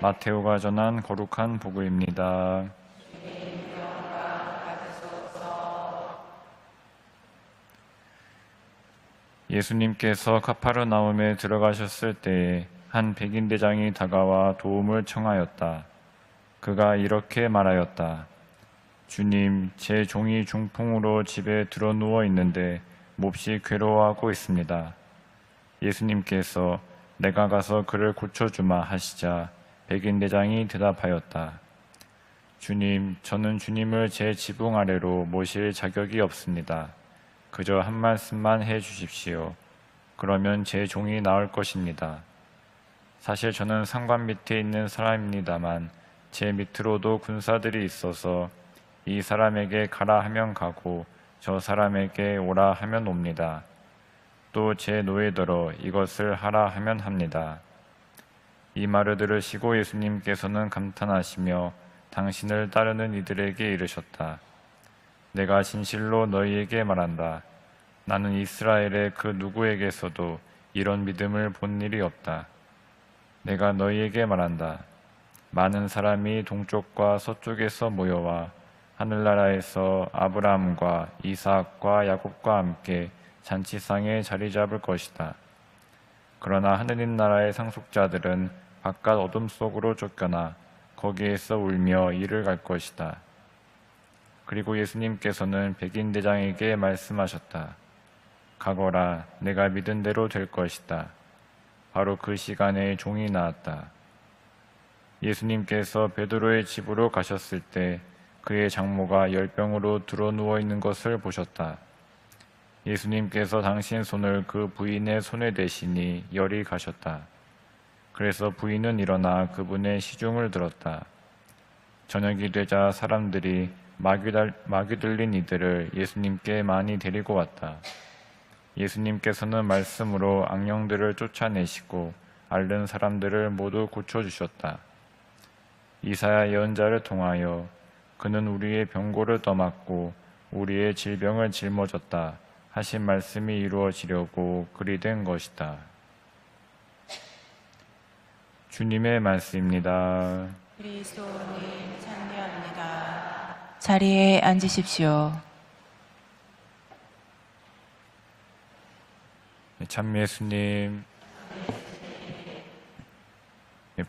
마테오가 전한 거룩한 복음입니다. 예수님께서 카파르나움에 들어가셨을 때에 한 백인 대장이 다가와 도움을 청하였다. 그가 이렇게 말하였다. 주님, 제 종이 중풍으로 집에 드러누워 있는데 몹시 괴로워하고 있습니다. 예수님께서 내가 가서 그를 고쳐주마 하시자 백인 대장이 대답하였다. 주님, 저는 주님을 제 지붕 아래로 모실 자격이 없습니다. 그저 한 말씀만 해 주십시오. 그러면 제 종이 나을 것입니다. 사실 저는 상관 밑에 있는 사람입니다만 제 밑으로도 군사들이 있어서 이 사람에게 가라 하면 가고 저 사람에게 오라 하면 옵니다. 또 제 노예더러 이것을 하라 하면 합니다. 이 말을 들으시고 예수님께서는 감탄하시며 당신을 따르는 이들에게 이르셨다. 내가 진실로 너희에게 말한다. 나는 이스라엘의 그 누구에게서도 이런 믿음을 본 일이 없다. 내가 너희에게 말한다. 많은 사람이 동쪽과 서쪽에서 모여와 하늘나라에서 아브라함과 이삭과 야곱과 함께 잔치상에 자리 잡을 것이다. 그러나 하느님 나라의 상속자들은 바깥 어둠 속으로 쫓겨나 거기에서 울며 이를 갈 것이다. 그리고 예수님께서는 백인 대장에게 말씀하셨다. 가거라, 내가 믿은 대로 될 것이다. 바로 그 시간에 종이 나왔다. 예수님께서 베드로의 집으로 가셨을 때 그의 장모가 열병으로 드러누워 있는 것을 보셨다. 예수님께서 당신 손을 그 부인의 손에 대시니 열이 가셨다. 그래서 부인은 일어나 그분의 시중을 들었다. 저녁이 되자 사람들이 마귀 들린 이들을 예수님께 많이 데리고 왔다. 예수님께서는 말씀으로 악령들을 쫓아내시고 앓는 사람들을 모두 고쳐주셨다. 이사야 예언자를 통하여 그는 우리의 병고를 떠맡고 우리의 질병을 짊어졌다 하신 말씀이 이루어지려고 그리 된 것이다. 주님의 말씀입니다. 그리스도님 찬미합니다. 자리에 앉으십시오. 참 예수님.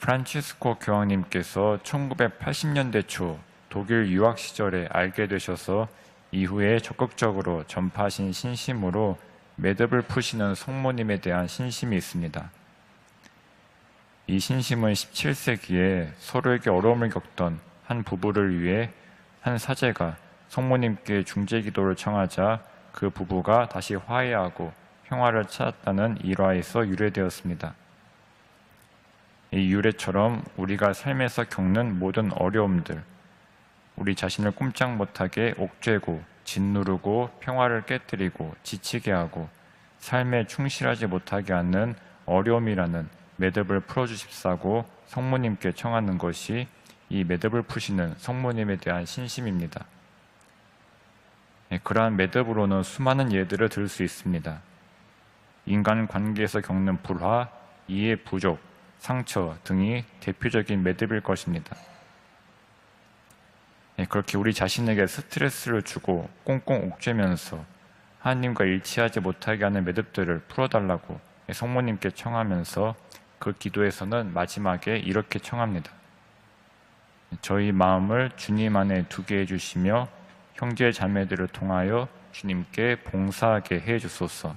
프란치스코 교황님께서 1980년대 초 독일 유학 시절에 알게 되셔서 이후에 적극적으로 전파하신 신심으로 매듭을 푸시는 성모님에 대한 신심이 있습니다. 이 신심은 17세기에 서로에게 어려움을 겪던 한 부부를 위해 한 사제가 성모님께 중재 기도를 청하자 그 부부가 다시 화해하고 평화를 찾았다는 일화에서 유래되었습니다. 이 유래처럼 우리가 삶에서 겪는 모든 어려움들, 우리 자신을 꼼짝 못하게 옥죄고 짓누르고 평화를 깨뜨리고 지치게 하고 삶에 충실하지 못하게 하는 어려움이라는 매듭을 풀어주십사고 성모님께 청하는 것이 이 매듭을 푸시는 성모님에 대한 신심입니다. 그러한 매듭으로는 수많은 예들을 들 수 있습니다. 인간 관계에서 겪는 불화, 이해 부족, 상처 등이 대표적인 매듭일 것입니다. 그렇게 우리 자신에게 스트레스를 주고 꽁꽁 옥죄면서 하나님과 일치하지 못하게 하는 매듭들을 풀어달라고 성모님께 청하면서 그 기도에서는 마지막에 이렇게 청합니다. 저희 마음을 주님 안에 두게 해주시며 형제 자매들을 통하여 주님께 봉사하게 해주소서.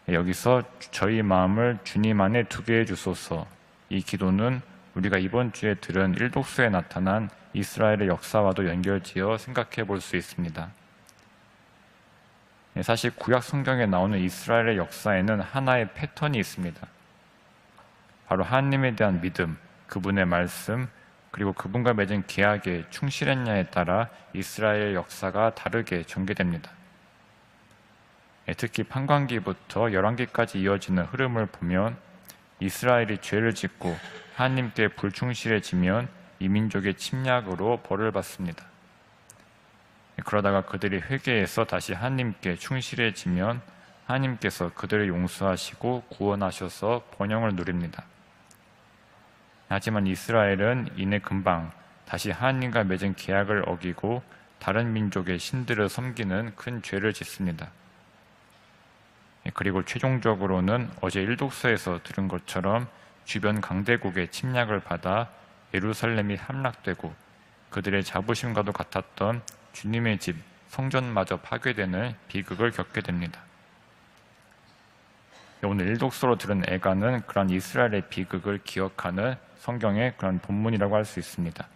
여기서 저희 마음을 주님 안에 두게 해주소서. 이 기도는 우리가 이번 주에 들은 일독서에 나타난 이스라엘의 역사와도 연결지어 생각해 볼 수 있습니다. 사실 구약 성경에 나오는 이스라엘의 역사에는 하나의 패턴이 있습니다. 바로 하나님에 대한 믿음, 그분의 말씀, 그리고 그분과 맺은 계약에 충실했냐에 따라 이스라엘 역사가 다르게 전개됩니다. 특히 판관기부터 열왕기까지 이어지는 흐름을 보면 이스라엘이 죄를 짓고 하나님께 불충실해지면 이민족의 침략으로 벌을 받습니다. 그러다가 그들이 회개해서 다시 하나님께 충실해지면 하나님께서 그들을 용서하시고 구원하셔서 번영을 누립니다. 하지만 이스라엘은 이내 금방 다시 하나님과 맺은 계약을 어기고 다른 민족의 신들을 섬기는 큰 죄를 짓습니다. 그리고 최종적으로는 어제 일독서에서 들은 것처럼 주변 강대국의 침략을 받아 예루살렘이 함락되고 그들의 자부심과도 같았던 주님의 집 성전마저 파괴되는 비극을 겪게 됩니다. 오늘 일독서로 들은 애가는 그런 이스라엘의 비극을 기억하는 성경의 그런 본문이라고 할 수 있습니다.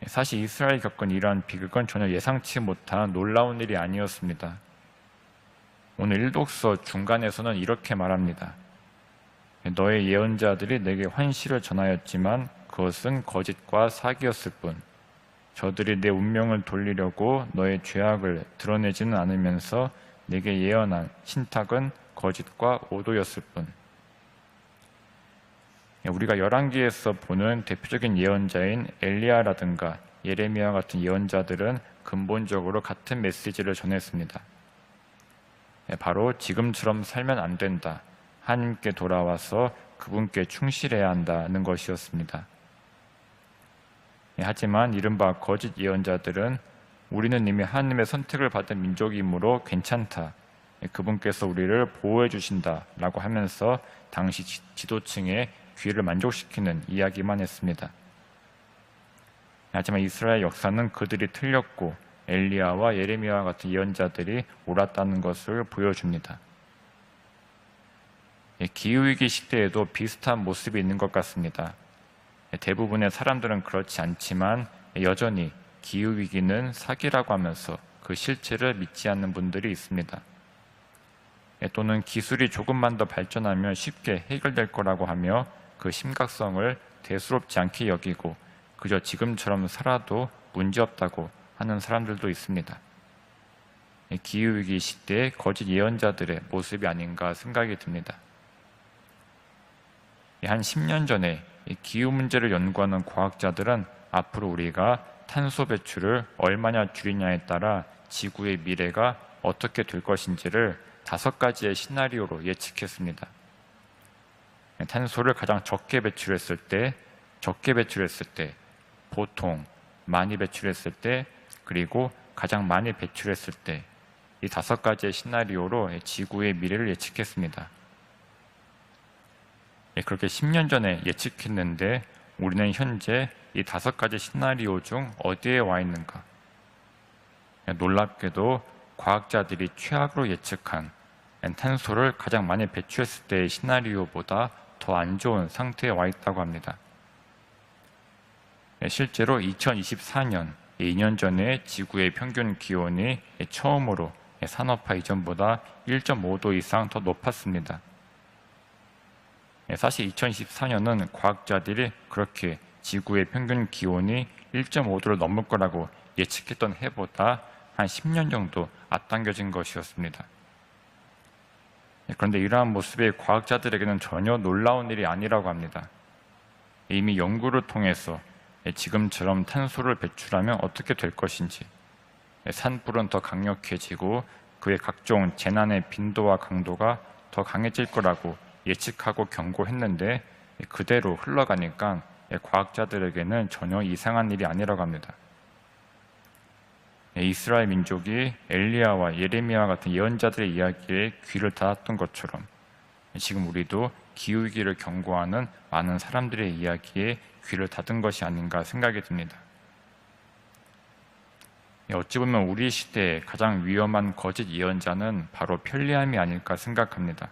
사실 이스라엘이 겪은 이러한 비극은 전혀 예상치 못한 놀라운 일이 아니었습니다. 오늘 일독서 중간에서는 이렇게 말합니다. 너의 예언자들이 내게 환시를 전하였지만 그것은 거짓과 사기였을 뿐 저들이 내 운명을 돌리려고 너의 죄악을 드러내지는 않으면서 내게 예언한 신탁은 거짓과 오도였을 뿐. 우리가 열왕기에서 보는 대표적인 예언자인 엘리야라든가 예레미야 같은 예언자들은 근본적으로 같은 메시지를 전했습니다. 바로 지금처럼 살면 안 된다. 하나님께 돌아와서 그분께 충실해야 한다는 것이었습니다. 하지만 이른바 거짓 예언자들은 우리는 이미 하나님의 선택을 받은 민족이므로 괜찮다. 그분께서 우리를 보호해 주신다라고 하면서 당시 지도층의 귀를 만족시키는 이야기만 했습니다. 하지만 이스라엘 역사는 그들이 틀렸고 엘리야와 예레미야와 같은 예언자들이 옳았다는 것을 보여줍니다. 기후위기 시대에도 비슷한 모습이 있는 것 같습니다. 대부분의 사람들은 그렇지 않지만 여전히 기후위기는 사기라고 하면서 그 실체를 믿지 않는 분들이 있습니다. 또는 기술이 조금만 더 발전하면 쉽게 해결될 거라고 하며 그 심각성을 대수롭지 않게 여기고 그저 지금처럼 살아도 문제없다고 하는 사람들도 있습니다. 기후위기 시대의 거짓 예언자들의 모습이 아닌가 생각이 듭니다. 한 10년 전에 기후 문제를 연구하는 과학자들은 앞으로 우리가 탄소 배출을 얼마나 줄이냐에 따라 지구의 미래가 어떻게 될 것인지를 5가지의 시나리오로 예측했습니다. 탄소를 가장 적게 배출했을 때, 보통, 많이 배출했을 때, 그리고 가장 많이 배출했을 때, 이 5가지의 시나리오로 지구의 미래를 예측했습니다. 그렇게 10년 전에 예측했는데 우리는 현재 이 5가지 시나리오 중 어디에 와 있는가? 놀랍게도 과학자들이 최악으로 예측한 탄소를 가장 많이 배출했을 때의 시나리오보다 더 안 좋은 상태에 와 있다고 합니다. 실제로 2024년, 2년 전에 지구의 평균 기온이 처음으로 산업화 이전보다 1.5도 이상 더 높았습니다. 사실 2024년은 과학자들이 그렇게 지구의 평균 기온이 1.5도를 넘을 거라고 예측했던 해보다 한 10년 정도 앞당겨진 것이었습니다. 그런데 이러한 모습이 과학자들에게는 전혀 놀라운 일이 아니라고 합니다. 이미 연구를 통해서 지금처럼 탄소를 배출하면 어떻게 될 것인지, 산불은 더 강력해지고 그의 각종 재난의 빈도와 강도가 더 강해질 거라고 예측하고 경고했는데 그대로 흘러가니까 과학자들에게는 전혀 이상한 일이 아니라고 합니다. 이스라엘 민족이 엘리야와 예레미야 같은 예언자들의 이야기에 귀를 닫았던 것처럼 지금 우리도 기후위기를 경고하는 많은 사람들의 이야기에 귀를 닫은 것이 아닌가 생각이 듭니다. 어찌 보면 우리 시대의 가장 위험한 거짓 예언자는 바로 편리함이 아닐까 생각합니다.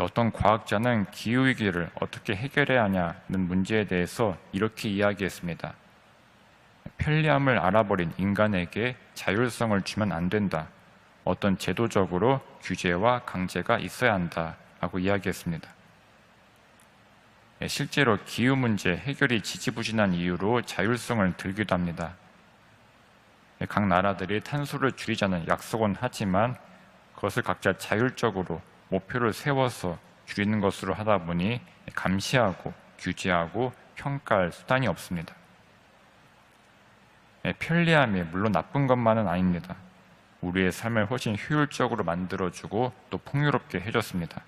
어떤 과학자는 기후위기를 어떻게 해결해야 하냐는 문제에 대해서 이렇게 이야기했습니다. 편리함을 알아버린 인간에게 자율성을 주면 안 된다. 어떤 제도적으로 규제와 강제가 있어야 한다. 라고 이야기했습니다. 실제로 기후 문제 해결이 지지부진한 이유로 자율성을 들기도 합니다. 각 나라들이 탄소를 줄이자는 약속은 하지만 그것을 각자 자율적으로 목표를 세워서 줄이는 것으로 하다 보니 감시하고 규제하고 평가할 수단이 없습니다. 편리함이 물론 나쁜 것만은 아닙니다. 우리의 삶을 훨씬 효율적으로 만들어주고 또 풍요롭게 해줬습니다.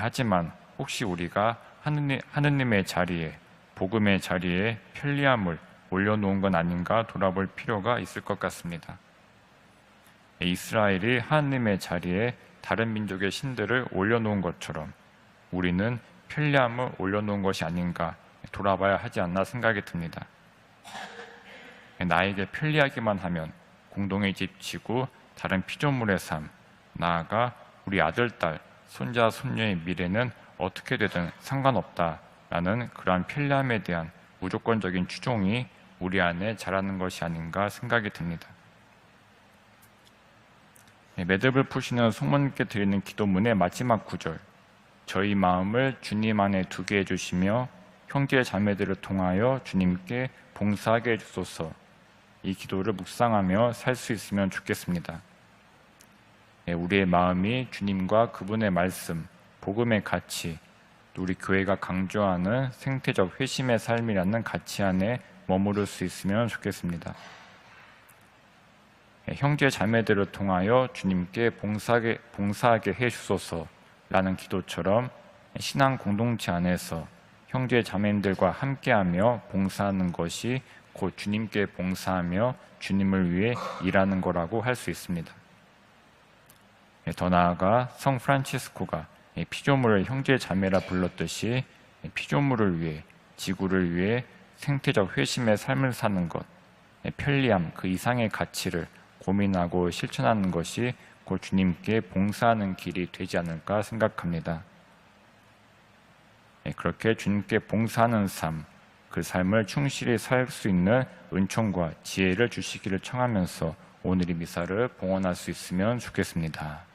하지만 혹시 우리가 하느님의 자리에, 복음의 자리에 편리함을 올려놓은 건 아닌가 돌아볼 필요가 있을 것 같습니다. 이스라엘이 하느님의 자리에 다른 민족의 신들을 올려놓은 것처럼 우리는 편리함을 올려놓은 것이 아닌가 돌아봐야 하지 않나 생각이 듭니다. 나에게 편리하기만 하면 공동의 집 지고 다른 피조물의 삶, 나아가 우리 아들, 딸, 손자, 손녀의 미래는 어떻게 되든 상관없다라는 그러한 편리함에 대한 무조건적인 추종이 우리 안에 자라는 것이 아닌가 생각이 듭니다. 매듭을 푸시는 성모님께 드리는 기도문의 마지막 구절, 저희 마음을 주님 안에 두게 해주시며 형제 자매들을 통하여 주님께 봉사하게 해주소서. 이 기도를 묵상하며 살 수 있으면 좋겠습니다. 우리의 마음이 주님과 그분의 말씀, 복음의 가치, 우리 교회가 강조하는 생태적 회심의 삶이라는 가치 안에 머무를 수 있으면 좋겠습니다. 형제 자매들을 통하여 주님께 봉사하게 해주소서라는 기도처럼 신앙 공동체 안에서 형제 자매님들과 함께하며 봉사하는 것이 곧 주님께 봉사하며 주님을 위해 일하는 거라고 할 수 있습니다. 더 나아가 성 프란치스코가 피조물을 형제 자매라 불렀듯이 피조물을 위해, 지구를 위해 생태적 회심의 삶을 사는 것, 편리함 그 이상의 가치를 고민하고 실천하는 것이 곧 주님께 봉사하는 길이 되지 않을까 생각합니다. 그렇게 주님께 봉사하는 삶, 그 삶을 충실히 살 수 있는 은총과 지혜를 주시기를 청하면서 오늘 이 미사를 봉헌할 수 있으면 좋겠습니다.